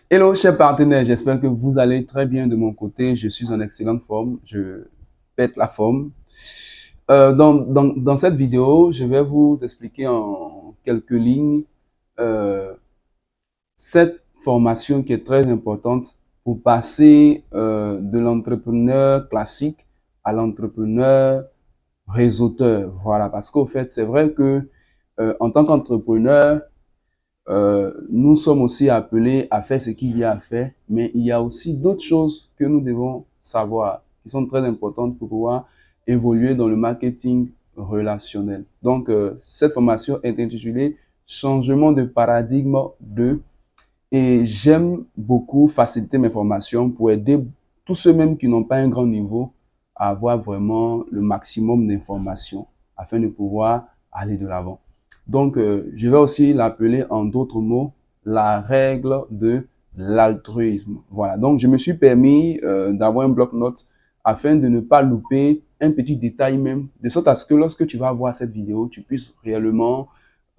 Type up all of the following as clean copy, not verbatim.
Hello, chers partenaires, j'espère que vous allez très bien de mon côté. Je suis en excellente forme, je pète la forme. Dans cette vidéo, je vais vous expliquer en quelques lignes euh, cette formation qui est très importante pour passer de l'entrepreneur classique à l'entrepreneur réseauteur. Voilà, parce qu'au fait, c'est vrai que en tant qu'entrepreneur, nous sommes aussi appelés à faire ce qu'il y a à faire, mais il y a aussi d'autres choses que nous devons savoir, qui sont très importantes pour pouvoir évoluer dans le marketing relationnel. Donc, cette formation est intitulée Changement de paradigme 2 et j'aime beaucoup faciliter mes formations pour aider tous ceux mêmes qui n'ont pas un grand niveau à avoir vraiment le maximum d'informations afin de pouvoir aller de l'avant. Donc, je vais aussi l'appeler en d'autres mots la règle de l'altruisme. Voilà, donc je me suis permis d'avoir un bloc-notes afin de ne pas louper un petit détail même, de sorte à ce que lorsque tu vas voir cette vidéo, tu puisses réellement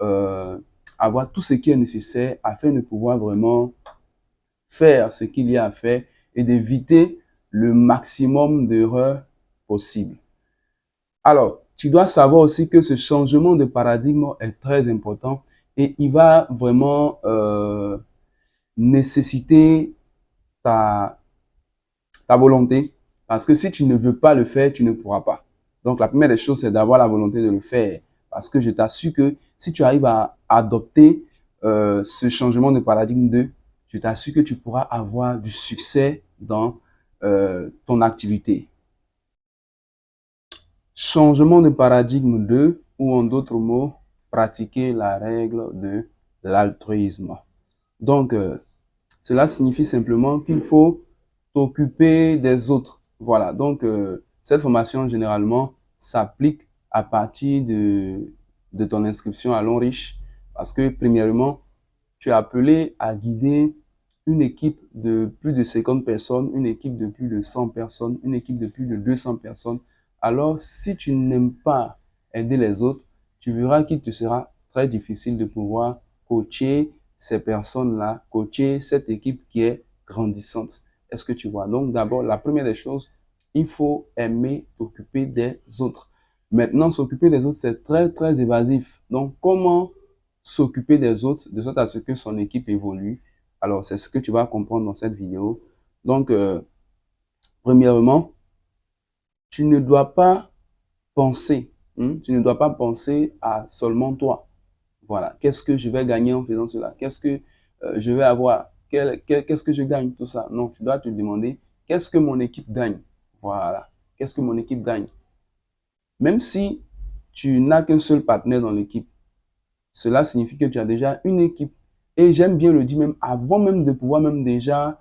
euh, avoir tout ce qui est nécessaire afin de pouvoir vraiment faire ce qu'il y a à faire et d'éviter le maximum d'erreurs possibles. Alors, tu dois savoir aussi que ce changement de paradigme est très important et il va vraiment nécessiter ta, ta volonté parce que si tu ne veux pas le faire, tu ne pourras pas. Donc, la première des choses, c'est d'avoir la volonté de le faire parce que je t'assure que si tu arrives à adopter ce changement de paradigme 2, je t'assure que tu pourras avoir du succès dans ton activité. Changement de paradigme 2 ou en d'autres mots, pratiquer la règle de l'altruisme. Donc, cela signifie simplement qu'il faut t'occuper des autres. Voilà, donc cette formation généralement s'applique à partir de ton inscription à l'Onriche parce que premièrement, tu es appelé à guider une équipe de plus de 50 personnes, une équipe de plus de 100 personnes, une équipe de plus de 200 personnes. Alors, si tu n'aimes pas aider les autres, tu verras qu'il te sera très difficile de pouvoir coacher ces personnes-là, coacher cette équipe qui est grandissante. Est-ce que tu vois? Donc, d'abord, la première des choses, il faut aimer t'occuper des autres. Maintenant, s'occuper des autres, c'est très, très évasif. Donc, comment s'occuper des autres de sorte à ce que son équipe évolue? Alors, c'est ce que tu vas comprendre dans cette vidéo. Donc, premièrement, tu ne dois pas penser, tu ne dois pas penser à seulement toi. Voilà, qu'est-ce que je vais gagner en faisant cela? Qu'est-ce que je vais avoir? Qu'est-ce que je gagne? Tout ça. Non, tu dois te demander, qu'est-ce que mon équipe gagne? Voilà, qu'est-ce que mon équipe gagne? Même si tu n'as qu'un seul partenaire dans l'équipe, cela signifie que tu as déjà une équipe. Et j'aime bien le dire même avant même de pouvoir même déjà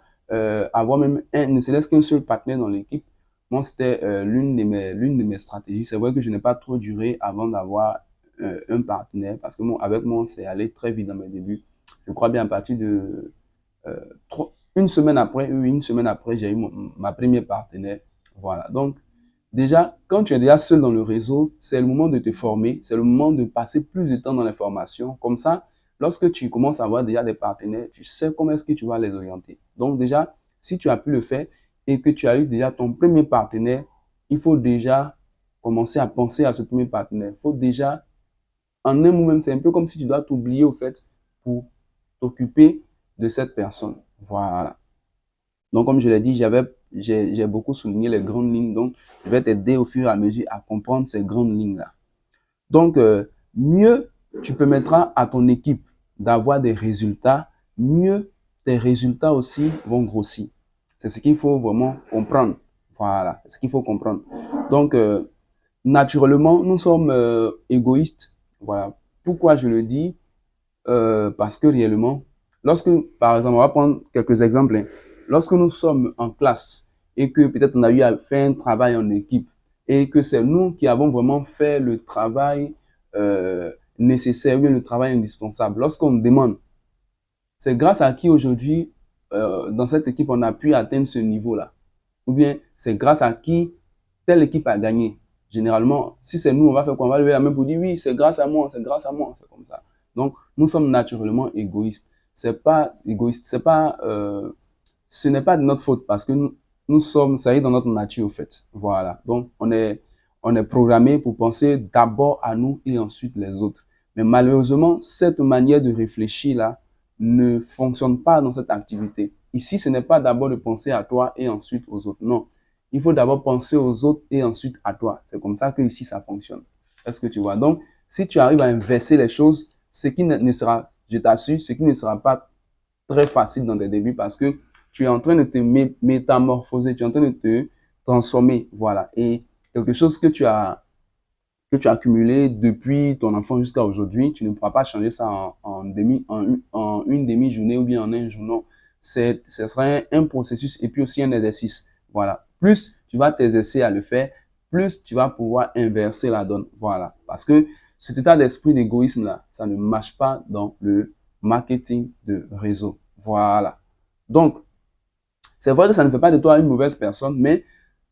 avoir même ne serait-ce qu'un seul partenaire dans l'équipe. Moi, c'était l'une de mes stratégies. C'est vrai que je n'ai pas trop duré avant d'avoir un partenaire parce que avec moi, c'est allé très vite dans mes débuts. Je crois bien à partir de euh, une semaine après, oui, une semaine après, j'ai eu ma première partenaire. Voilà. Donc, déjà, quand tu es déjà seul dans le réseau, c'est le moment de te former, c'est le moment de passer plus de temps dans les formations. Comme ça, lorsque tu commences à avoir déjà des partenaires, tu sais comment est-ce que tu vas les orienter. Donc déjà, si tu as pu le faire et que tu as eu déjà ton premier partenaire, il faut déjà commencer à penser à ce premier partenaire. Il faut déjà, en un moment même, c'est un peu comme si tu dois t'oublier au fait pour t'occuper de cette personne. Voilà. Donc, comme je l'ai dit, j'ai beaucoup souligné les grandes lignes. Donc, je vais t'aider au fur et à mesure à comprendre ces grandes lignes-là. Donc, mieux tu permettras à ton équipe d'avoir des résultats, mieux tes résultats aussi vont grossir. C'est ce qu'il faut vraiment comprendre. Voilà, c'est ce qu'il faut comprendre. Donc, naturellement, nous sommes égoïstes. Voilà. Pourquoi je le dis? Parce que réellement, lorsque, par exemple, on va prendre quelques exemples, hein. Lorsque nous sommes en classe et que peut-être on a eu à faire un travail en équipe et que c'est nous qui avons vraiment fait le travail nécessaire ou bien le travail indispensable, lorsqu'on me demande, c'est grâce à qui aujourd'hui, dans cette équipe, on a pu atteindre ce niveau-là, ou bien c'est grâce à qui telle équipe a gagné. Généralement, si c'est nous, on va faire quoi? On va lever la main pour dire oui, c'est grâce à moi, c'est grâce à moi, c'est comme ça. Donc, nous sommes naturellement égoïstes. c'est pas égoïste, ce n'est pas de notre faute parce que nous sommes, ça y est dans notre nature au fait. Voilà. Donc, on est programmé pour penser d'abord à nous et ensuite les autres. Mais malheureusement, cette manière de réfléchir là ne fonctionne pas dans cette activité. Ici, ce n'est pas d'abord de penser à toi et ensuite aux autres. Non. Il faut d'abord penser aux autres et ensuite à toi. C'est comme ça que ici, ça fonctionne. Est-ce que tu vois? Donc, si tu arrives à inverser les choses, ce qui ne sera, je t'assure, ce qui ne sera pas très facile dans tes débuts parce que tu es en train de te métamorphoser, tu es en train de te transformer, voilà. Et quelque chose que tu as accumulé depuis ton enfant jusqu'à aujourd'hui, tu ne pourras pas changer ça en une demi-journée ou bien en un jour. Non, ce sera un processus et puis aussi un exercice. Voilà. Plus tu vas t'exercer à le faire, plus tu vas pouvoir inverser la donne. Voilà. Parce que cet état d'esprit d'égoïsme-là, ça ne marche pas dans le marketing de réseau. Voilà. Donc, c'est vrai que ça ne fait pas de toi une mauvaise personne, mais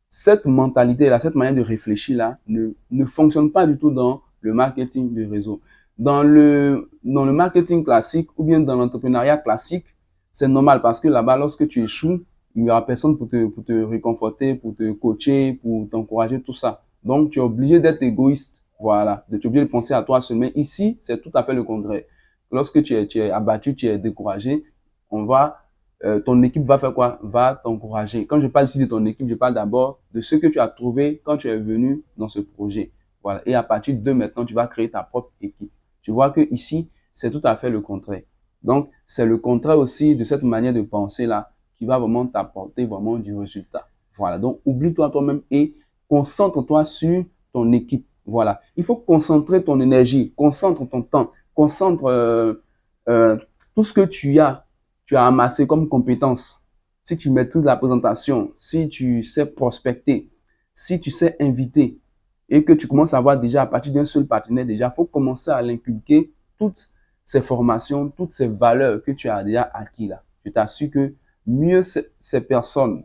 cette mentalité-là, cette manière de réfléchir-là ne fonctionne pas du tout dans le marketing de réseau. Dans le marketing classique ou bien dans l'entrepreneuriat classique, c'est normal parce que là-bas, lorsque tu échoues, il n'y aura personne pour te réconforter, pour te coacher, pour t'encourager, tout ça. Donc, tu es obligé d'être égoïste. Voilà. Tu es obligé de penser à toi seul. Mais ici, c'est tout à fait le contraire. Lorsque tu es abattu, tu es découragé, ton équipe va faire quoi? Va t'encourager. Quand je parle ici de ton équipe, je parle d'abord de ce que tu as trouvé quand tu es venu dans ce projet. Voilà. Et à partir de maintenant, tu vas créer ta propre équipe. Tu vois que ici, c'est tout à fait le contraire. Donc, c'est le contraire aussi de cette manière de penser là qui va vraiment t'apporter vraiment du résultat. Voilà. Donc, oublie-toi toi-même et concentre-toi sur ton équipe. Voilà. Il faut concentrer ton énergie, concentre ton temps, concentre tout ce que tu as amassé comme compétence. Si tu maîtrises la présentation, si tu sais prospecter, si tu sais inviter et que tu commences à avoir déjà à partir d'un seul partenaire, déjà, il faut commencer à l'inculquer toutes ces formations, toutes ces valeurs que tu as déjà acquis là. Je t'assure que mieux ces personnes,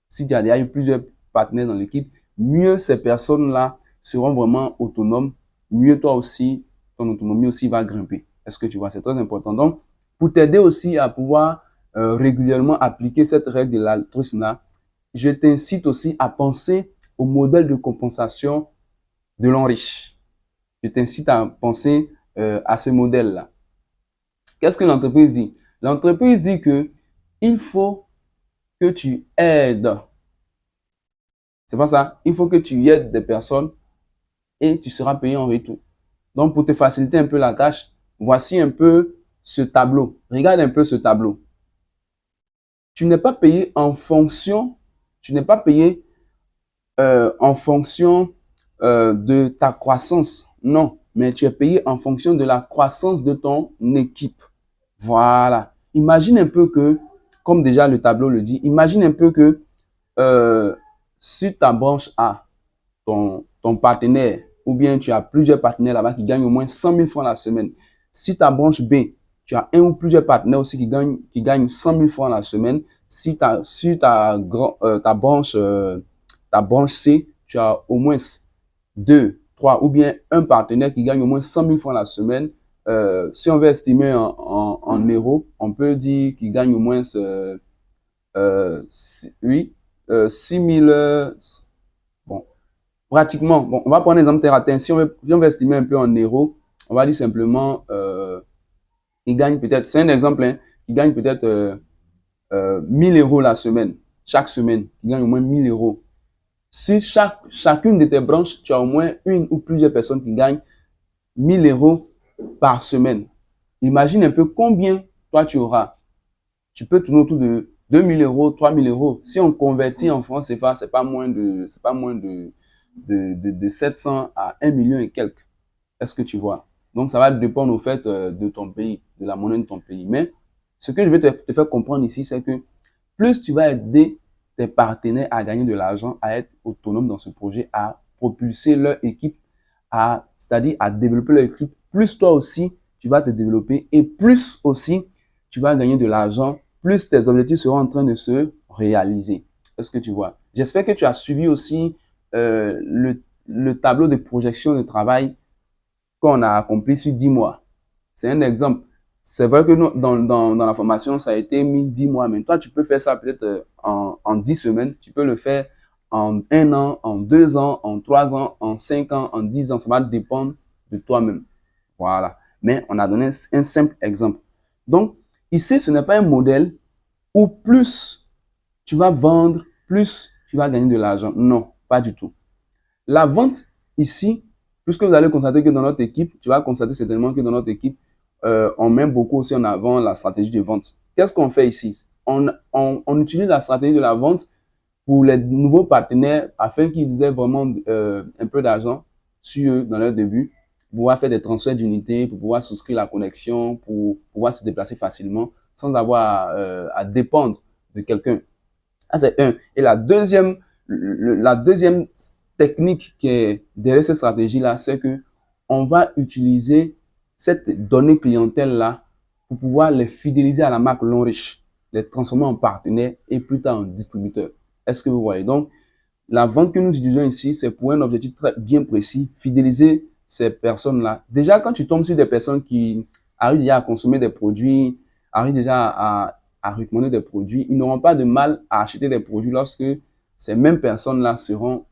si tu as déjà eu plusieurs partenaires dans l'équipe, mieux ces personnes-là seront vraiment autonomes, mieux toi aussi, ton autonomie aussi va grimper. Est-ce que tu vois? C'est très important. Donc, pour t'aider aussi à pouvoir régulièrement appliquer cette règle de l'altruisme-là, je t'incite aussi à penser au modèle de compensation de l'homme riche. Je t'incite à penser à ce modèle-là. Qu'est-ce que l'entreprise dit? L'entreprise dit que il faut que tu aides. C'est pas ça. Il faut que tu aides des personnes et tu seras payé en retour. Donc, pour te faciliter un peu la tâche, voici un peu ce tableau. Regarde un peu ce tableau. Tu n'es pas payé en fonction, tu n'es pas payé en fonction de ta croissance. Non, mais tu es payé en fonction de la croissance de ton équipe. Voilà. Imagine un peu que, comme déjà le tableau le dit, imagine un peu que sur ta branche A, ton partenaire, ou bien tu as plusieurs partenaires là-bas qui gagnent au moins 100 000 francs la semaine. Si ta branche B, tu as un ou plusieurs partenaires aussi qui gagnent 100 000 francs la semaine. Si ta branche C, tu as au moins 2, 3 ou bien un partenaire qui gagne au moins 100 000 francs la semaine. Si on veut estimer en euros, on peut dire qu'il gagne au moins 6 000. Bon, pratiquement, bon, on va prendre un exemple terre à terre. Si on veut estimer un peu en euros, on va dire simplement, il gagne peut-être, c'est un exemple, hein, il gagne peut-être 1000 euros la semaine, chaque semaine, il gagne au moins 1000 euros. Sur chacune de tes branches, tu as au moins une ou plusieurs personnes qui gagnent 1000 euros par semaine. Imagine un peu combien toi tu auras. Tu peux tourner autour de 2000 euros, 3000 euros. Si on convertit en francs CFA, c'est pas moins de 700 à 1 million et quelques. Est-ce que tu vois? Donc, ça va dépendre au fait de ton pays, de la monnaie de ton pays. Mais ce que je vais te faire comprendre ici, c'est que plus tu vas aider tes partenaires à gagner de l'argent, à être autonomes dans ce projet, à propulser leur équipe, c'est-à-dire à développer leur équipe, plus toi aussi, tu vas te développer et plus aussi, tu vas gagner de l'argent, plus tes objectifs seront en train de se réaliser. Est-ce que tu vois? J'espère que tu as suivi aussi le tableau de projection de travail qu'on a accompli sur 10 mois. C'est un exemple. c'est vrai que dans la formation, ça a été mis 10 mois, mais toi, tu peux faire ça peut-être en 10 semaines. Tu peux le faire en 1 an, en 2 ans, en 3 ans, en 5 ans, en 10 ans. Ça va dépendre de toi-même. Voilà. Mais on a donné un simple exemple. Donc, ici, ce n'est pas un modèle où plus tu vas vendre, plus tu vas gagner de l'argent. Non, pas du tout. La vente, ici, puisque vous allez constater que dans notre équipe, tu vas constater certainement que dans notre équipe, on met beaucoup aussi en avant la stratégie de vente. Qu'est-ce qu'on fait ici? On utilise la stratégie de la vente pour les nouveaux partenaires afin qu'ils aient vraiment un peu d'argent sur eux dans leur début, pour pouvoir faire des transferts d'unités, pour pouvoir souscrire la connexion, pour pouvoir se déplacer facilement sans avoir à dépendre de quelqu'un. Ça, c'est un. Et la deuxième technique qui est derrière cette stratégie-là, c'est que on va utiliser cette donnée clientèle-là pour pouvoir les fidéliser à la marque Long Riche, les transformer en partenaires et plus tard en distributeurs. Est-ce que vous voyez? Donc, la vente que nous utilisons ici, c'est pour un objectif très bien précis, fidéliser ces personnes-là. Déjà, quand tu tombes sur des personnes qui arrivent déjà à consommer des produits, arrivent déjà à recommander des produits, ils n'auront pas de mal à acheter des produits lorsque ces mêmes personnes-là seront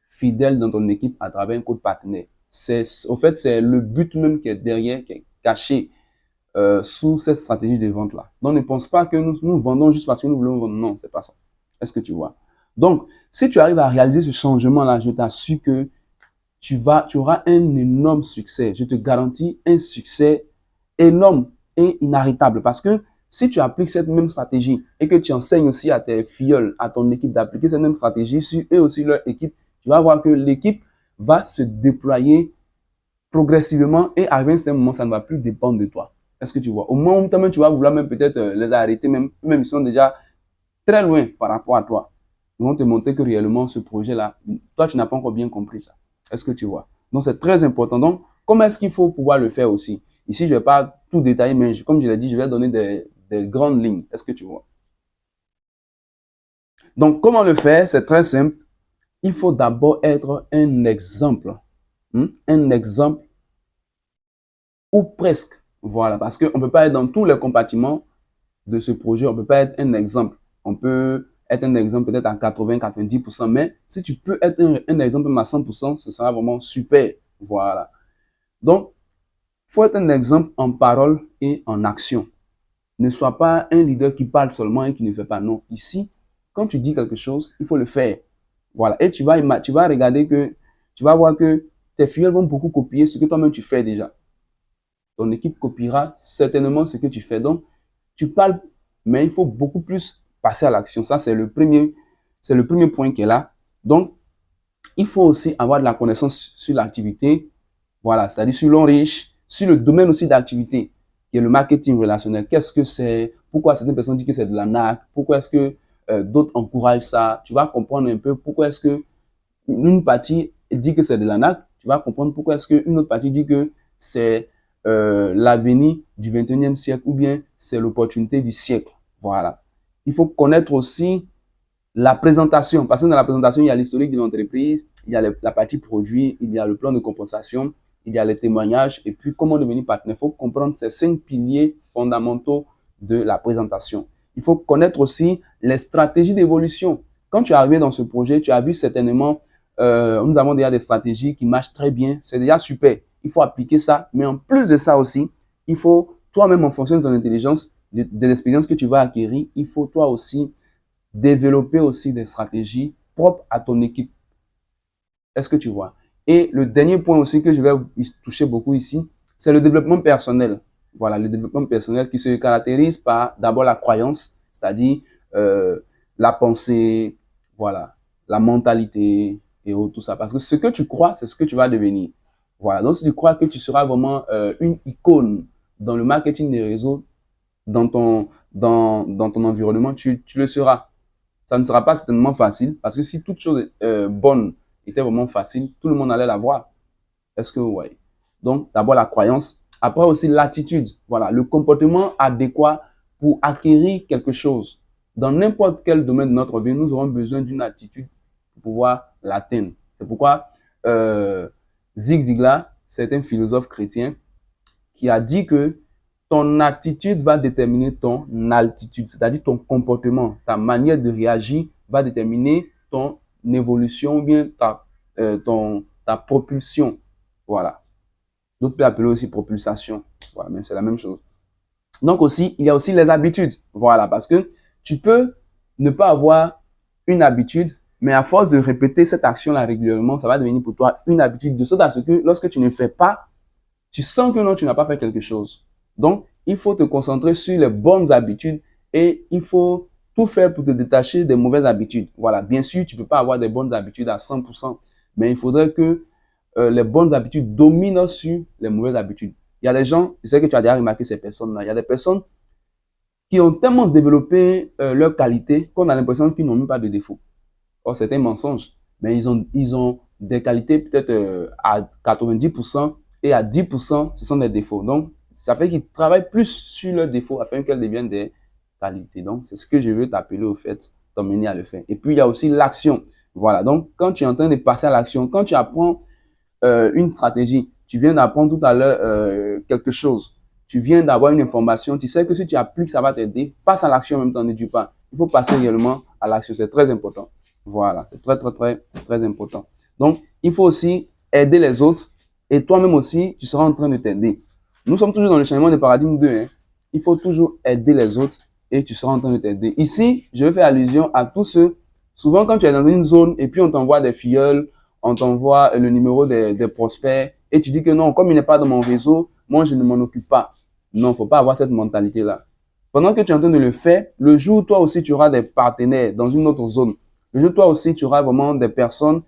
fidèles dans ton équipe à travers un code partenaire. Au fait, c'est le but même qui est derrière, qui est caché sous cette stratégie de vente-là. Donc, ne pense pas que nous vendons juste parce que nous voulons vendre. Non, c'est pas ça. Est-ce que tu vois? Donc, si tu arrives à réaliser ce changement-là, je t'assure que tu auras un énorme succès. Je te garantis un succès énorme et inarrêtable. Parce que si tu appliques cette même stratégie et que tu enseignes aussi à tes filleuls, à ton équipe d'appliquer cette même stratégie sur eux aussi leur équipe, tu vas voir que l'équipe va se déployer progressivement et à un certain moment, ça ne va plus dépendre de toi. Est-ce que tu vois? Au moment où toi-même, tu vas vouloir même peut-être les arrêter, même ils sont déjà très loin par rapport à toi. Ils vont te montrer que réellement, ce projet-là, toi, tu n'as pas encore bien compris ça. Est-ce que tu vois? Donc, c'est très important. Donc, comment est-ce qu'il faut pouvoir le faire aussi? Ici, je ne vais pas tout détailler, mais comme je l'ai dit, je vais donner des grandes lignes. Est-ce que tu vois? Donc, comment le faire? C'est très simple. Il faut d'abord être un exemple. Un exemple ou presque. Voilà, parce qu'on ne peut pas être dans tous les compartiments de ce projet. On ne peut pas être un exemple. On peut être un exemple peut-être à 80-90%, mais si tu peux être un exemple même à 100%, ce sera vraiment super. Voilà. Donc, il faut être un exemple en parole et en action. Ne sois pas un leader qui parle seulement et qui ne fait pas. Non. Ici, quand tu dis quelque chose, il faut le faire. Voilà. Et tu vas regarder que, tu vas voir que tes filles vont beaucoup copier ce que toi-même tu fais déjà. Ton équipe copiera certainement ce que tu fais. Donc, tu parles, mais il faut beaucoup plus passer à l'action. Ça, c'est le premier point qui est là. Donc, il faut aussi avoir de la connaissance sur l'activité. Voilà, c'est-à-dire sur l'enrichissement, sur le domaine aussi d'activité, qui est le marketing relationnel. Qu'est-ce que c'est? Pourquoi certaines personnes disent que c'est de l'arnaque? Pourquoi est-ce que d'autres encouragent ça? Tu vas comprendre un peu pourquoi est-ce que une partie dit que c'est de l'arnaque. Tu vas comprendre pourquoi est-ce qu'une autre partie dit que c'est l'avenir du 21e siècle ou bien c'est l'opportunité du siècle. Voilà. Il faut connaître aussi la présentation, parce que dans la présentation, il y a l'historique de l'entreprise, il y a la partie produit, il y a le plan de compensation, il y a les témoignages et puis comment devenir partenaire. Il faut comprendre ces 5 piliers fondamentaux de la présentation. Il faut connaître aussi les stratégies d'évolution. Quand tu es arrivé dans ce projet, tu as vu certainement, nous avons déjà des stratégies qui marchent très bien. C'est déjà super. Il faut appliquer ça. Mais en plus de ça aussi, il faut toi-même, en fonction de ton intelligence, des expériences que tu vas acquérir, il faut toi aussi développer aussi des stratégies propres à ton équipe. Est-ce que tu vois? Et le dernier point aussi que je vais toucher beaucoup ici, c'est le développement personnel. Voilà, le développement personnel qui se caractérise par d'abord la croyance, c'est-à-dire la pensée, voilà, la mentalité et tout ça. Parce que ce que tu crois, c'est ce que tu vas devenir. Voilà, donc si tu crois que tu seras vraiment une icône dans le marketing des réseaux, dans ton environnement, tu le seras. Ça ne sera pas certainement facile parce que si toute chose bonne était vraiment facile, tout le monde allait la voir. Est-ce que vous voyez? Donc, d'abord la croyance, après aussi l'attitude. Voilà, le comportement adéquat pour acquérir quelque chose. Dans n'importe quel domaine de notre vie, nous aurons besoin d'une attitude pour pouvoir l'atteindre. C'est pourquoi Zig Ziglar, c'est un philosophe chrétien qui a dit que ton attitude va déterminer ton altitude, c'est-à-dire ton comportement, ta manière de réagir va déterminer ton évolution ou bien ta propulsion. Voilà. D'autres peuvent appeler aussi propulsation. Voilà, mais c'est la même chose. Donc aussi, il y a aussi les habitudes. Voilà, parce que tu peux ne pas avoir une habitude, mais à force de répéter cette action-là régulièrement, ça va devenir pour toi une habitude, de sorte à ce que lorsque tu ne fais pas, tu sens que non, tu n'as pas fait quelque chose. Donc, il faut te concentrer sur les bonnes habitudes et il faut tout faire pour te détacher des mauvaises habitudes. Voilà, bien sûr, tu ne peux pas avoir des bonnes habitudes à 100%, mais il faudrait que les bonnes habitudes dominent sur les mauvaises habitudes. Il y a des gens, je sais que tu as déjà remarqué ces personnes-là, il y a des personnes qui ont tellement développé leur qualité qu'on a l'impression qu'ils n'ont même pas de défauts. Or, c'est un mensonge. Mais ils ont des qualités peut-être à 90% et à 10%, ce sont des défauts. Donc, ça fait qu'ils travaillent plus sur leurs défauts afin qu'elles deviennent des qualités. Donc, c'est ce que je veux t'appeler au fait, t'emmener à le faire. Et puis, il y a aussi l'action. Voilà. Donc, quand tu es en train de passer à l'action, quand tu apprends une stratégie, tu viens d'apprendre tout à l'heure quelque chose, tu viens d'avoir une information, tu sais que si tu appliques, ça va t'aider, passe à l'action en même temps, ne dis pas. Il faut passer également à l'action, c'est très important. Voilà, c'est très important. Donc, il faut aussi aider les autres et toi-même aussi, tu seras en train de t'aider. Nous sommes toujours dans le changement de paradigme 2. Hein. Il faut toujours aider les autres et tu seras en train de t'aider. Ici, je vais faire allusion à tous ceux, souvent quand tu es dans une zone et puis on t'envoie des filleuls, on t'envoie le numéro des prospects et tu dis que non, comme il n'est pas dans mon réseau, moi je ne m'en occupe pas. Non, il ne faut pas avoir cette mentalité-là. Pendant que tu es en train de le faire, le jour où toi aussi tu auras des partenaires dans une autre zone, le jour où toi aussi tu auras vraiment des personnes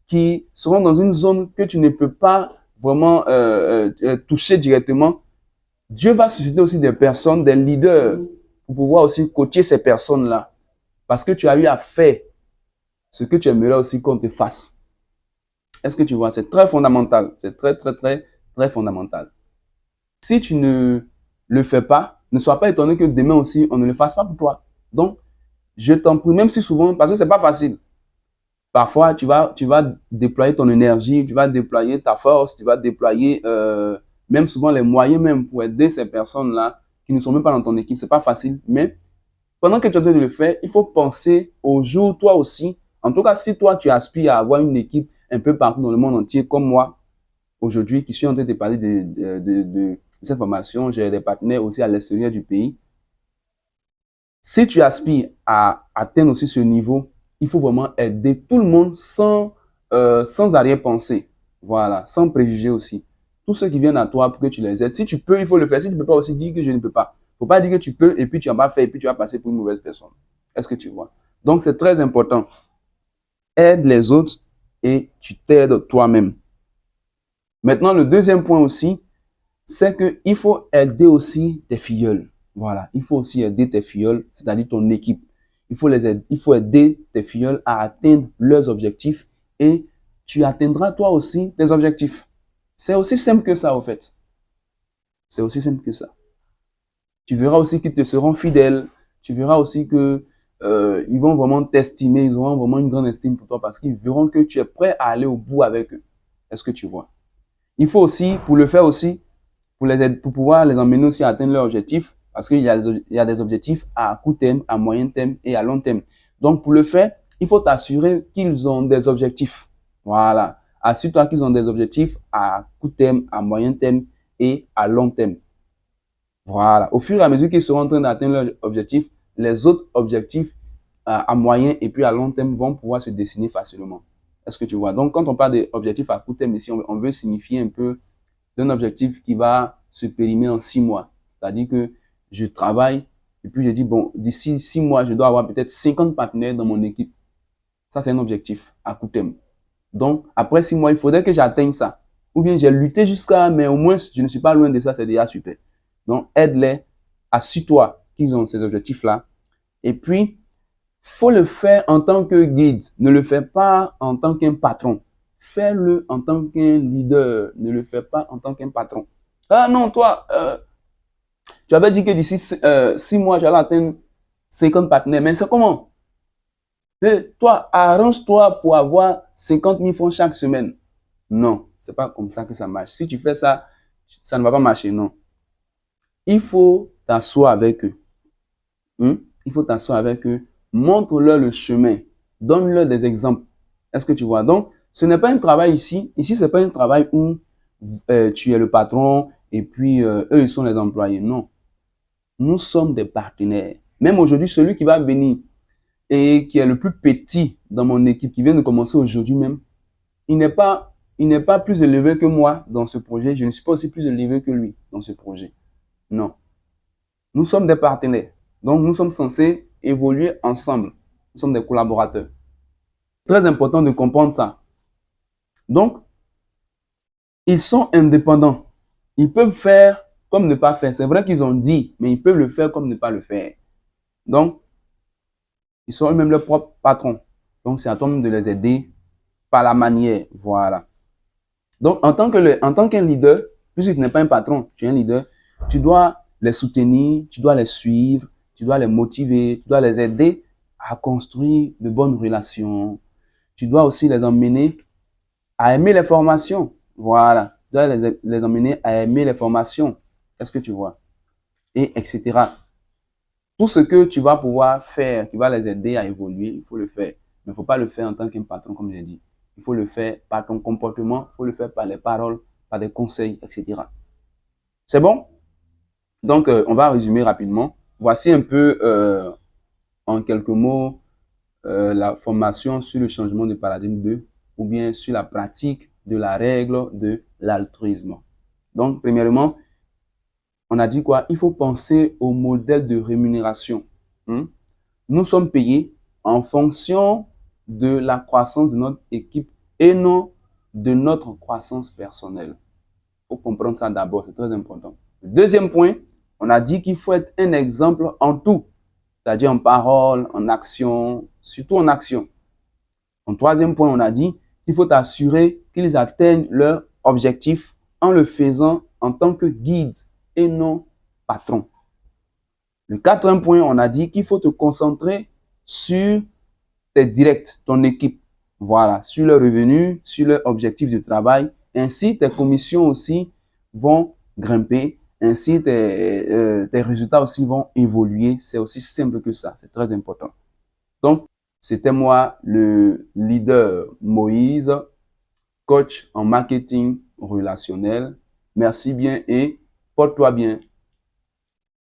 qui seront dans une zone que tu ne peux pas vraiment toucher directement, Dieu va susciter aussi des personnes, des leaders, pour pouvoir aussi coacher ces personnes-là. Parce que tu as eu à faire ce que tu aimerais aussi qu'on te fasse. Est-ce que tu vois? C'est très fondamental. C'est très fondamental. Si tu ne le fais pas, ne sois pas étonné que demain aussi, on ne le fasse pas pour toi. Donc, je t'en prie, même si souvent, parce que c'est pas facile. Parfois, tu vas déployer ton énergie, tu vas déployer ta force, tu vas déployer même souvent les moyens même pour aider ces personnes-là qui ne sont même pas dans ton équipe. C'est pas facile, mais pendant que tu es en train de le faire, il faut penser au jour, toi aussi. En tout cas, si toi, tu aspires à avoir une équipe un peu partout dans le monde entier, comme moi, aujourd'hui, qui suis en train de parler de cette formation, j'ai des partenaires aussi à l'extérieur du pays. Si tu aspires à atteindre aussi ce niveau, il faut vraiment aider tout le monde sans arrière-pensée. Voilà, sans préjugés aussi. Tous ceux qui viennent à toi pour que tu les aides. Si tu peux, il faut le faire. Si tu ne peux pas aussi, dis que je ne peux pas. Il ne faut pas dire que tu peux et puis tu n'as pas fait et puis tu vas passer pour une mauvaise personne. Est-ce que tu vois? Donc, c'est très important. Aide les autres et tu t'aides toi-même. Maintenant, le deuxième point aussi, c'est qu'il faut aider aussi tes filleuls. Voilà, il faut aussi aider tes filleuls, c'est-à-dire ton équipe. Il faut aider tes filleuls à atteindre leurs objectifs et tu atteindras toi aussi tes objectifs. C'est aussi simple que ça, au fait. C'est aussi simple que ça. Tu verras aussi qu'ils te seront fidèles. Tu verras aussi que ils vont vraiment t'estimer, ils auront vraiment une grande estime pour toi parce qu'ils verront que tu es prêt à aller au bout avec eux. Est-ce que tu vois? Il faut aussi, pour le faire aussi, pour pouvoir les emmener aussi à atteindre leurs objectifs, parce qu'il y a des objectifs à court terme, à moyen terme et à long terme. Donc, pour le faire, il faut t'assurer qu'ils ont des objectifs. Voilà. Assure-toi qu'ils ont des objectifs à court terme, à moyen terme et à long terme. Voilà. Au fur et à mesure qu'ils seront en train d'atteindre leurs objectifs, les autres objectifs à moyen et puis à long terme vont pouvoir se dessiner facilement. Est-ce que tu vois? Donc, quand on parle d'objectifs à court terme, ici, on veut signifier un peu d'un objectif qui va se périmer en 6 mois. C'est-à-dire que je travaille et puis je dis, bon, d'ici 6 mois, je dois avoir peut-être 50 partenaires dans mon équipe. Ça, c'est un objectif à court terme. Donc, après 6 mois, il faudrait que j'atteigne ça. Ou bien j'ai lutté jusqu'à, mais au moins, je ne suis pas loin de ça, c'est déjà super. Donc, aide-les, assure-toi qu'ils ont ces objectifs-là. Et puis, faut le faire en tant que guide. Ne le fais pas en tant qu'un patron. Fais-le en tant qu'un leader. Ne le fais pas en tant qu'un patron. Ah non, toi, tu avais dit que d'ici 6 mois, tu allais atteindre 50 partenaires. Mais c'est comment? Et toi, arrange-toi pour avoir 50 000 francs chaque semaine. Non, c'est pas comme ça que ça marche. Si tu fais ça, ça ne va pas marcher, non. il faut t'asseoir avec eux. Il faut t'asseoir avec eux, montre-leur le chemin, donne-leur des exemples. Est-ce que tu vois? Donc, ce n'est pas un travail ici. Ici, ce n'est pas un travail où tu es le patron et puis eux, ils sont les employés. Non. Nous sommes des partenaires. Même aujourd'hui, celui qui va venir et qui est le plus petit dans mon équipe, qui vient de commencer aujourd'hui même, il n'est pas plus élevé que moi dans ce projet. Je ne suis pas aussi plus élevé que lui dans ce projet. Non. Nous sommes des partenaires. Donc, nous sommes censés évoluer ensemble. Nous sommes des collaborateurs. Très important de comprendre ça. Donc, ils sont indépendants. Ils peuvent faire comme ne pas faire. C'est vrai qu'ils ont dit, mais ils peuvent le faire comme ne pas le faire. Donc, ils sont eux-mêmes leurs propres patrons. Donc, c'est à toi-même de les aider par la manière. Voilà. Donc, en tant qu'un leader, puisque tu n'es pas un patron, tu es un leader, tu dois les soutenir, tu dois les suivre, tu dois les motiver, tu dois les aider à construire de bonnes relations. Tu dois aussi les emmener à aimer les formations. Voilà. Tu dois les emmener à aimer les formations. Est-ce que tu vois? Et etc. Tout ce que tu vas pouvoir faire, qui va les aider à évoluer, il faut le faire. Mais il ne faut pas le faire en tant qu'un patron, comme j'ai dit. Il faut le faire par ton comportement, il faut le faire par les paroles, par des conseils, etc. C'est bon? Donc, on va résumer rapidement. Voici un peu, en quelques mots, la formation sur le changement de paradigme 2 ou bien sur la pratique de la règle de l'altruisme. Donc, premièrement, on a dit quoi? Il faut penser au modèle de rémunération. Nous sommes payés en fonction de la croissance de notre équipe et non de notre croissance personnelle. Il faut comprendre ça d'abord, c'est très important. Le deuxième point, on a dit qu'il faut être un exemple en tout, c'est-à-dire en parole, en action, surtout en action. En troisième point, on a dit qu'il faut assurer qu'ils atteignent leur objectif en le faisant en tant que guide et non patron. Le quatrième point, on a dit qu'il faut te concentrer sur tes directs, ton équipe. Voilà, sur leurs revenus, sur leurs objectifs de travail. Ainsi, tes commissions aussi vont grimper. Ainsi, tes résultats aussi vont évoluer. C'est aussi simple que ça. C'est très important. Donc, c'était moi, le leader Moïse, coach en marketing relationnel. Merci bien et porte-toi bien.